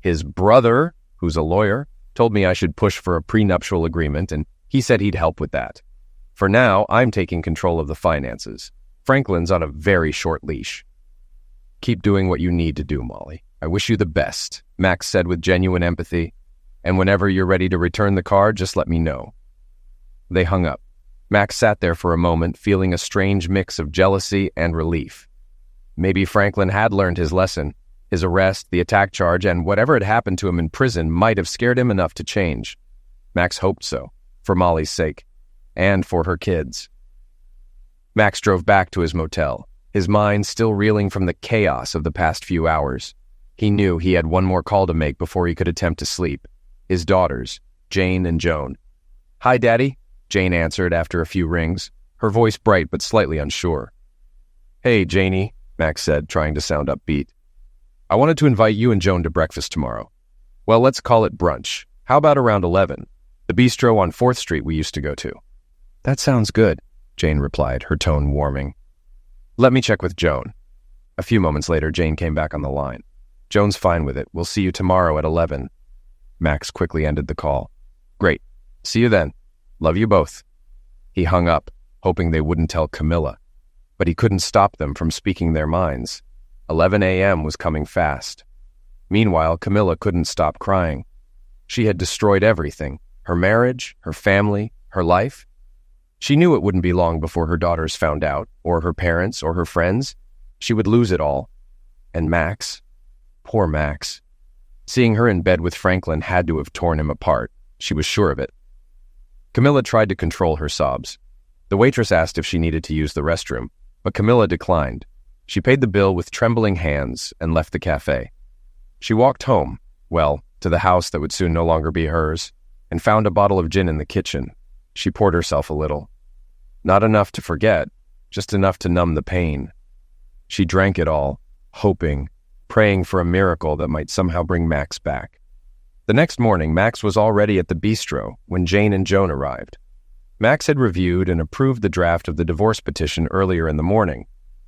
His brother, who's a lawyer, told me I should push for a prenuptial agreement, and he said he'd help with that. For now, I'm taking control of the finances. Franklin's on a very short leash." "Keep doing what you need to do, Molly. I wish you the best," Max said with genuine empathy. "And whenever you're ready to return the car, just let me know." They hung up. Max sat there for a moment, feeling a strange mix of jealousy and relief. Maybe Franklin had learned his lesson. His arrest, the attack charge, and whatever had happened to him in prison might have scared him enough to change. Max hoped so, for Molly's sake, and for her kids. Max drove back to his motel, his mind still reeling from the chaos of the past few hours. He knew he had one more call to make before he could attempt to sleep. His daughters, Jane and Joan. "Hi, Daddy," Jane answered after a few rings, her voice bright but slightly unsure. "Hey, Janie," Max said, trying to sound upbeat. "I wanted to invite you and Joan to breakfast tomorrow. Well, let's call it brunch. How about around 11? The bistro on 4th Street we used to go to." "That sounds good," Jane replied, her tone warming. "Let me check with Joan." A few moments later, Jane came back on the line. "Joan's fine with it. We'll see you tomorrow at 11. Max quickly ended the call. "Great. See you then. Love you both." He hung up, hoping they wouldn't tell Camilla. But he couldn't stop them from speaking their minds. 11 a.m. was coming fast. Meanwhile, Camilla couldn't stop crying. She had destroyed everything. Her marriage, her family, her life. She knew it wouldn't be long before her daughters found out, or her parents, or her friends. She would lose it all. And Max. Poor Max. Seeing her in bed with Franklin had to have torn him apart. She was sure of it. Camilla tried to control her sobs. The waitress asked if she needed to use the restroom, but Camilla declined. She paid the bill with trembling hands and left the cafe. She walked home, well, to the house that would soon no longer be hers, and found a bottle of gin in the kitchen. She poured herself a little. Not enough to forget, just enough to numb the pain. She drank it all, hoping, praying for a miracle that might somehow bring Max back. The next morning, Max was already at the bistro when Jane and Joan arrived. Max had reviewed and approved the draft of the divorce petition earlier in the morning,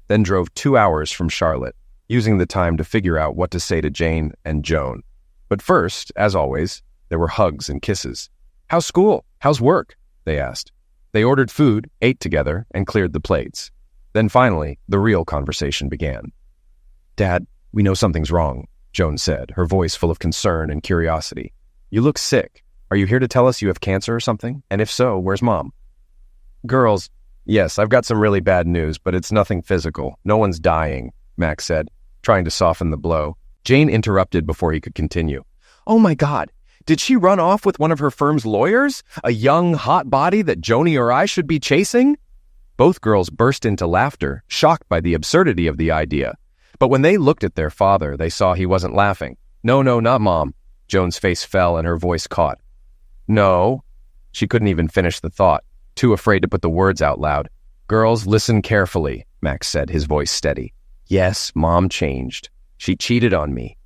then drove 2 hours from Charlotte, using the time to figure out what to say to Jane and Joan. But first, as always, there were hugs and kisses. "How's school? How's work?" they asked. They ordered food, ate together, and cleared the plates. Then finally, the real conversation began. "Dad, we know something's wrong," Joan said, her voice full of concern and curiosity. "You look sick. Are you here to tell us you have cancer or something? And if so, where's Mom?" "Girls, yes, I've got some really bad news, but it's nothing physical. No one's dying," Max said, trying to soften the blow. Jane interrupted before he could continue. "Oh my God, did she run off with one of her firm's lawyers? A young, hot body that Joni or I should be chasing?" Both girls burst into laughter, shocked by the absurdity of the idea. But when they looked at their father, they saw he wasn't laughing. "No, not Mom." Joan's face fell and her voice caught. "No." She couldn't even finish the thought, too afraid to put the words out loud. "Girls, listen carefully," Max said, his voice steady. "Yes, Mom changed. She cheated on me.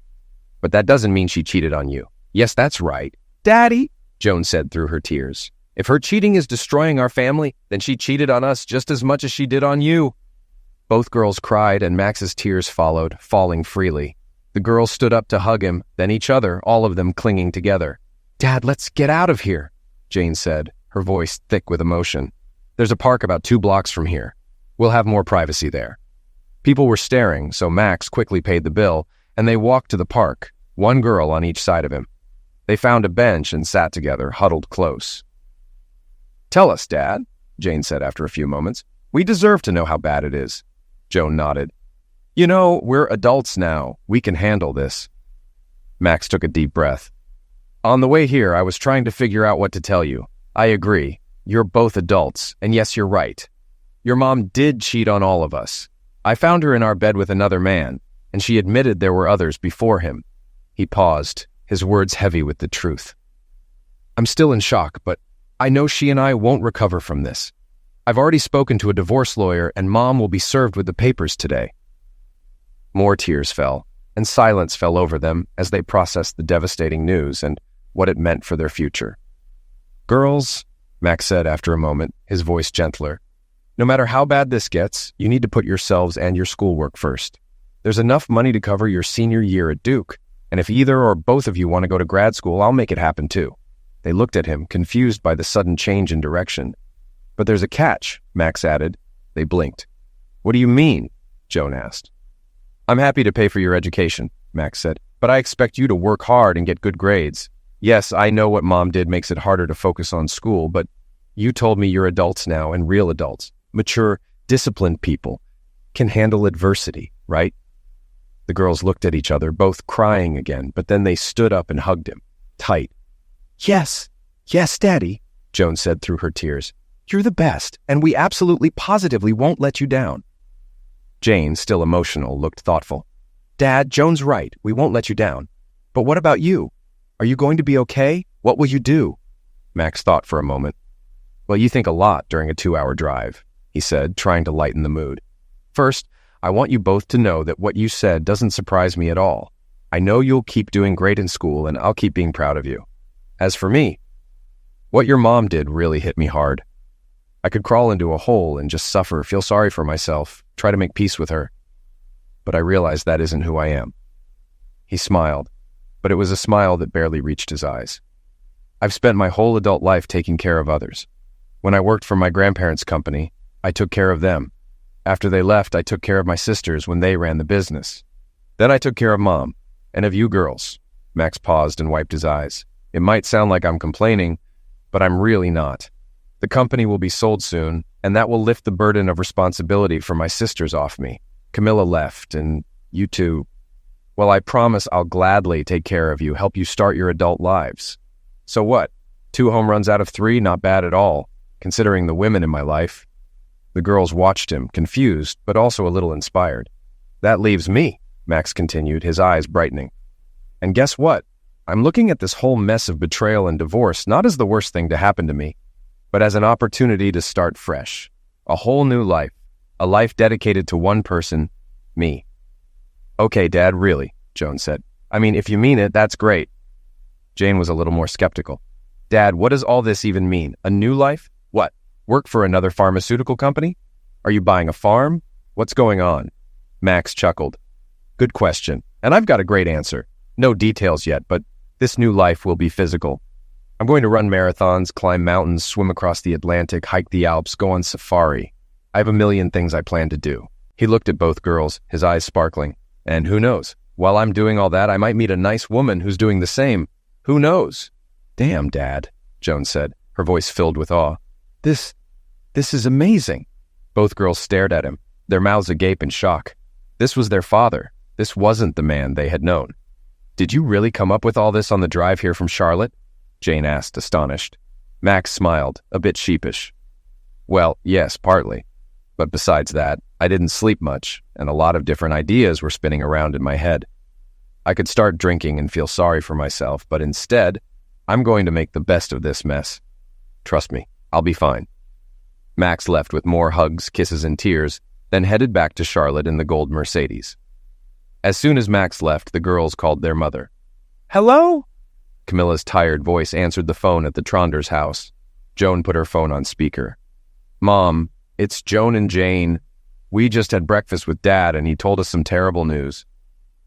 But that doesn't mean she cheated on you." "Yes, that's right." "Daddy," Joan said through her tears, "if her cheating is destroying our family, then she cheated on us just as much as she did on you." Both girls cried, and Max's tears followed, falling freely. The girls stood up to hug him, then each other, all of them clinging together. "Dad, let's get out of here," Jane said, her voice thick with emotion. "There's a park about 2 blocks from here. We'll have more privacy there." People were staring, so Max quickly paid the bill, and they walked to the park, one girl on each side of him. They found a bench and sat together, huddled close. "Tell us, Dad," Jane said after a few moments. "We deserve to know how bad it is." Joan nodded. "You know, we're adults now. We can handle this." Max took a deep breath. "On the way here, I was trying to figure out what to tell you. I agree. You're both adults, and yes, you're right. Your mom did cheat on all of us. I found her in our bed with another man, and she admitted there were others before him." He paused, his words heavy with the truth. "I'm still in shock, but I know she and I won't recover from this. I've already spoken to a divorce lawyer, and Mom will be served with the papers today." More tears fell, and silence fell over them as they processed the devastating news and what it meant for their future. "Girls," Max said after a moment, his voice gentler, "no matter how bad this gets, you need to put yourselves and your schoolwork first. There's enough money to cover your senior year at Duke, and if either or both of you want to go to grad school, I'll make it happen too." They looked at him, confused by the sudden change in direction. "But there's a catch," Max added. They blinked. "What do you mean?" Joan asked. "I'm happy to pay for your education," Max said, "but I expect you to work hard and get good grades. Yes, I know what Mom did makes it harder to focus on school, but you told me you're adults now and real adults, mature, disciplined people, can handle adversity, right?" The girls looked at each other, both crying again, but then they stood up and hugged him, tight. Yes, Daddy," Joan said through her tears. "You're the best, and we absolutely positively won't let you down." Jane, still emotional, looked thoughtful. "Dad, Joan's right. We won't let you down. But what about you? Are you going to be okay? What will you do?" Max thought for a moment. "Well, you think a lot during a 2-hour drive," he said, trying to lighten the mood. "First, I want you both to know that what you said doesn't surprise me at all. I know you'll keep doing great in school, and I'll keep being proud of you. As for me, what your mom did really hit me hard. I could crawl into a hole and just suffer, feel sorry for myself, try to make peace with her. But I realized that isn't who I am." He smiled, but it was a smile that barely reached his eyes. "I've spent my whole adult life taking care of others. When I worked for my grandparents' company, I took care of them. After they left, I took care of my sisters when they ran the business. Then I took care of Mom, and of you girls." Max paused and wiped his eyes. "It might sound like I'm complaining, but I'm really not. The company will be sold soon, and that will lift the burden of responsibility for my sisters off me. Camilla left, and you two. Well, I promise I'll gladly take care of you, help you start your adult lives. So what? 2 home runs out of 3, not bad at all, considering the women in my life." The girls watched him, confused, but also a little inspired. "That leaves me," Max continued, his eyes brightening. "And guess what? I'm looking at this whole mess of betrayal and divorce not as the worst thing to happen to me, but as an opportunity to start fresh. A whole new life. A life dedicated to one person, me." "Okay, Dad, really," Joan said. "I mean, if you mean it, that's great." Jane was a little more skeptical. "Dad, what does all this even mean? A new life? What? Work for another pharmaceutical company? Are you buying a farm? What's going on?" Max chuckled. "Good question, and I've got a great answer. No details yet, but this new life will be physical. I'm going to run marathons, climb mountains, swim across the Atlantic, hike the Alps, go on safari. I have a million things I plan to do." He looked at both girls, his eyes sparkling. "And who knows? While I'm doing all that, I might meet a nice woman who's doing the same. Who knows?" "Damn, Dad," Joan said, her voice filled with awe. This is amazing." Both girls stared at him, their mouths agape in shock. This was their father. This wasn't the man they had known. "Did you really come up with all this on the drive here from Charlotte?" Jane asked, astonished. Max smiled, a bit sheepish. "Well, yes, partly. But besides that, I didn't sleep much, and a lot of different ideas were spinning around in my head. I could start drinking and feel sorry for myself, but instead, I'm going to make the best of this mess. Trust me, I'll be fine. Max left with more hugs, kisses, and tears, then headed back to Charlotte in the gold Mercedes. As soon as Max left, the girls called their mother. "Hello?" Camilla's tired voice answered the phone at the Tronders' house. Joan put her phone on speaker. "Mom, it's Joan and Jane. We just had breakfast with Dad and he told us some terrible news."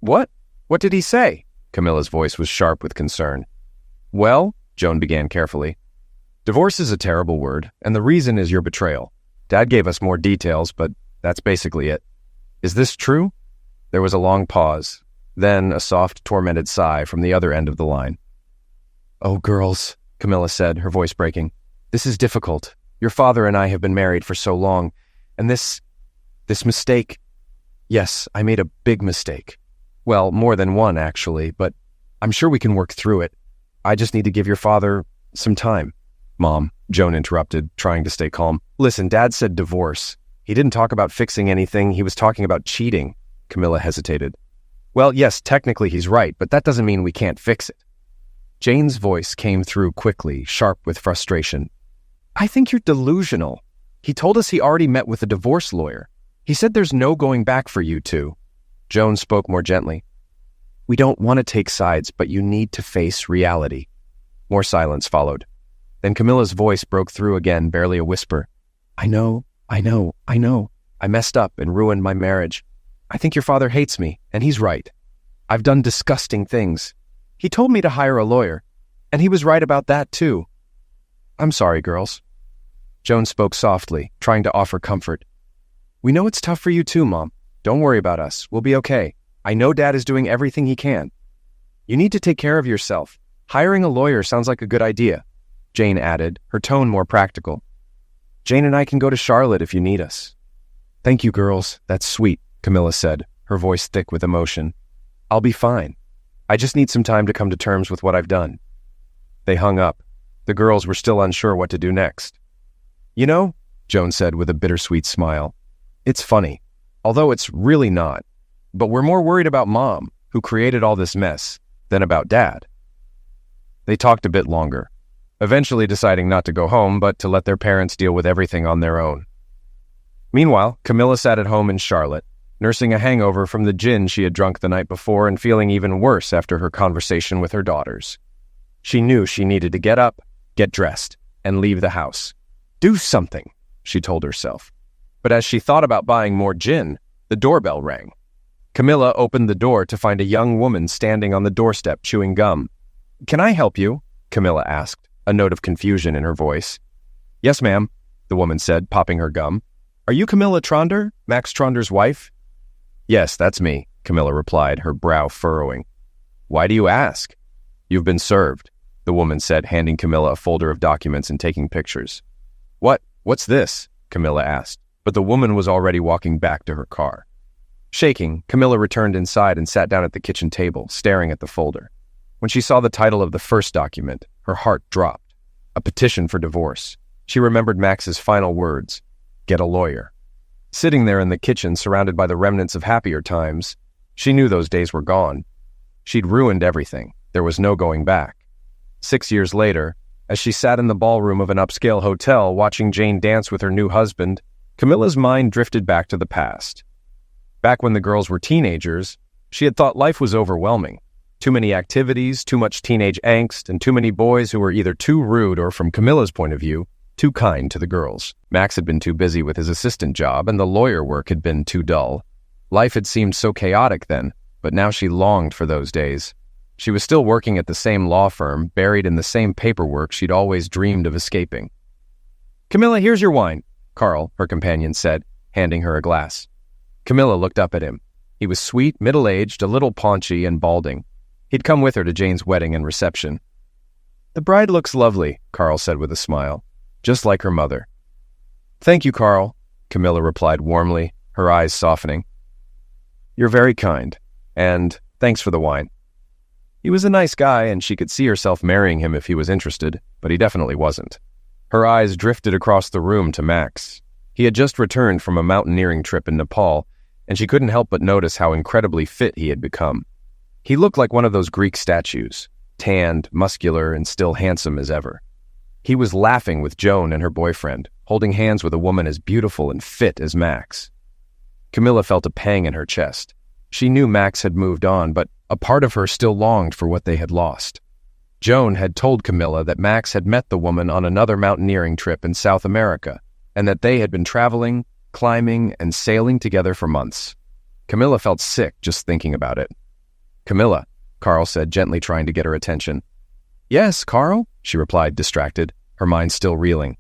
"What? What did he say?" Camilla's voice was sharp with concern. "Well," Joan began carefully, "divorce is a terrible word, and the reason is your betrayal. Dad gave us more details, but that's basically it. Is this true?" There was a long pause, then a soft, tormented sigh from the other end of the line. "Oh, girls," Camilla said, her voice breaking. "This is difficult. Your father and I have been married for so long, and this mistake. Yes, I made a big mistake. Well, more than one, actually, but I'm sure we can work through it. I just need to give your father some time." "Mom," Joan interrupted, trying to stay calm. "Listen, Dad said divorce. He didn't talk about fixing anything. He was talking about cheating." Camilla hesitated. "Well, yes, technically he's right, but that doesn't mean we can't fix it." Jane's voice came through quickly, sharp with frustration. "I think you're delusional. He told us he already met with a divorce lawyer. He said there's no going back for you two." Joan spoke more gently. "We don't want to take sides, but you need to face reality." More silence followed. Then Camilla's voice broke through again, barely a whisper. I know. I messed up and ruined my marriage. I think your father hates me, and he's right. I've done disgusting things. He told me to hire a lawyer, and he was right about that too. I'm sorry, girls." Joan spoke softly, trying to offer comfort. "We know it's tough for you too, Mom. Don't worry about us. We'll be okay. I know Dad is doing everything he can. You need to take care of yourself. Hiring a lawyer sounds like a good idea," Jane added, her tone more practical. "Jane and I can go to Charlotte if you need us." "Thank you, girls. That's sweet," Camilla said, her voice thick with emotion. "I'll be fine. I just need some time to come to terms with what I've done." They hung up. The girls were still unsure what to do next. "You know," Joan said with a bittersweet smile, "it's funny, although it's really not. But we're more worried about Mom, who created all this mess, than about Dad." They talked a bit longer, eventually deciding not to go home, but to let their parents deal with everything on their own. Meanwhile, Camilla sat at home in Charlotte, nursing a hangover from the gin she had drunk the night before and feeling even worse after her conversation with her daughters. She knew she needed to get up, get dressed, and leave the house. Do something, she told herself. But as she thought about buying more gin, the doorbell rang. Camilla opened the door to find a young woman standing on the doorstep chewing gum. "Can I help you?" Camilla asked, a note of confusion in her voice. "Yes, ma'am," the woman said, popping her gum. "Are you Camilla Tronder, Max Tronder's wife?" "Yes, that's me," Camilla replied, her brow furrowing. "Why do you ask?" "You've been served," the woman said, handing Camilla a folder of documents and taking pictures. What's this?" Camilla asked, but the woman was already walking back to her car. Shaking, Camilla returned inside and sat down at the kitchen table, staring at the folder. When she saw the title of the first document, her heart dropped. A petition for divorce. She remembered Max's final words, "Get a lawyer." Sitting there in the kitchen, surrounded by the remnants of happier times, she knew those days were gone. She'd ruined everything. There was no going back. 6 years later, as she sat in the ballroom of an upscale hotel watching Jane dance with her new husband, Camilla's mind drifted back to the past. Back when the girls were teenagers, she had thought life was overwhelming. Too many activities, too much teenage angst, and too many boys who were either too rude or, from Camilla's point of view, too kind to the girls. Max had been too busy with his assistant job, and the lawyer work had been too dull. Life had seemed so chaotic then, but now she longed for those days. She was still working at the same law firm, buried in the same paperwork she'd always dreamed of escaping. "Camilla, here's your wine," Carl, her companion, said, handing her a glass. Camilla looked up at him. He was sweet, middle-aged, a little paunchy, and balding. He'd come with her to Jane's wedding and reception. "The bride looks lovely," Carl said with a smile, "just like her mother." "Thank you, Carl," Camilla replied warmly, her eyes softening. "You're very kind, and thanks for the wine." He was a nice guy, and she could see herself marrying him if he was interested, but he definitely wasn't. Her eyes drifted across the room to Max. He had just returned from a mountaineering trip in Nepal, and she couldn't help but notice how incredibly fit he had become. He looked like one of those Greek statues, tanned, muscular, and still handsome as ever. He was laughing with Joan and her boyfriend, holding hands with a woman as beautiful and fit as Max. Camilla felt a pang in her chest. She knew Max had moved on, but a part of her still longed for what they had lost. Joan had told Camilla that Max had met the woman on another mountaineering trip in South America, and that they had been traveling, climbing, and sailing together for months. Camilla felt sick just thinking about it. "Camilla," Carl said, gently trying to get her attention. "Yes, Carl," she replied, distracted, her mind still reeling.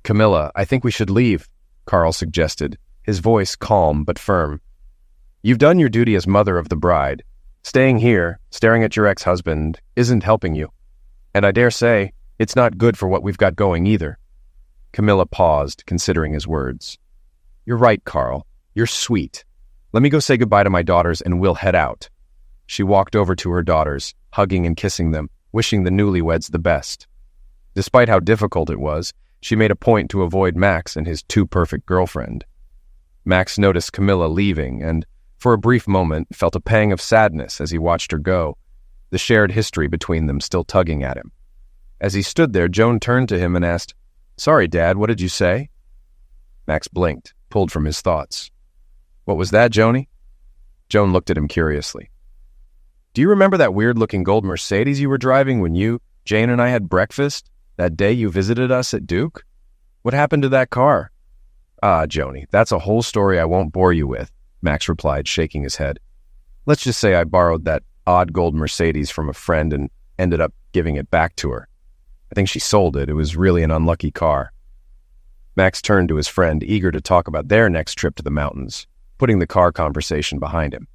"Camilla, I think we should leave," Carl suggested, his voice calm but firm. "You've done your duty as mother of the bride. Staying here, staring at your ex-husband, isn't helping you. And I dare say, it's not good for what we've got going either." Camilla paused, considering his words. "You're right, Carl. You're sweet. Let me go say goodbye to my daughters and we'll head out." She walked over to her daughters, hugging and kissing them, wishing the newlyweds the best. Despite how difficult it was, she made a point to avoid Max and his too-perfect girlfriend. Max noticed Camilla leaving and, for a brief moment, felt a pang of sadness as he watched her go, the shared history between them still tugging at him. As he stood there, Joan turned to him and asked, "Sorry, Dad, what did you say?" Max blinked, pulled from his thoughts. "What was that, Joni?" Joan looked at him curiously. "Do you remember that weird-looking gold Mercedes you were driving when you, Jane, and I had breakfast that day you visited us at Duke? What happened to that car?" "Ah, Joni, that's a whole story I won't bore you with," Max replied, shaking his head. "Let's just say I borrowed that odd gold Mercedes from a friend and ended up giving it back to her. I think she sold it. It was really an unlucky car." Max turned to his friend, eager to talk about their next trip to the mountains, putting the car conversation behind him.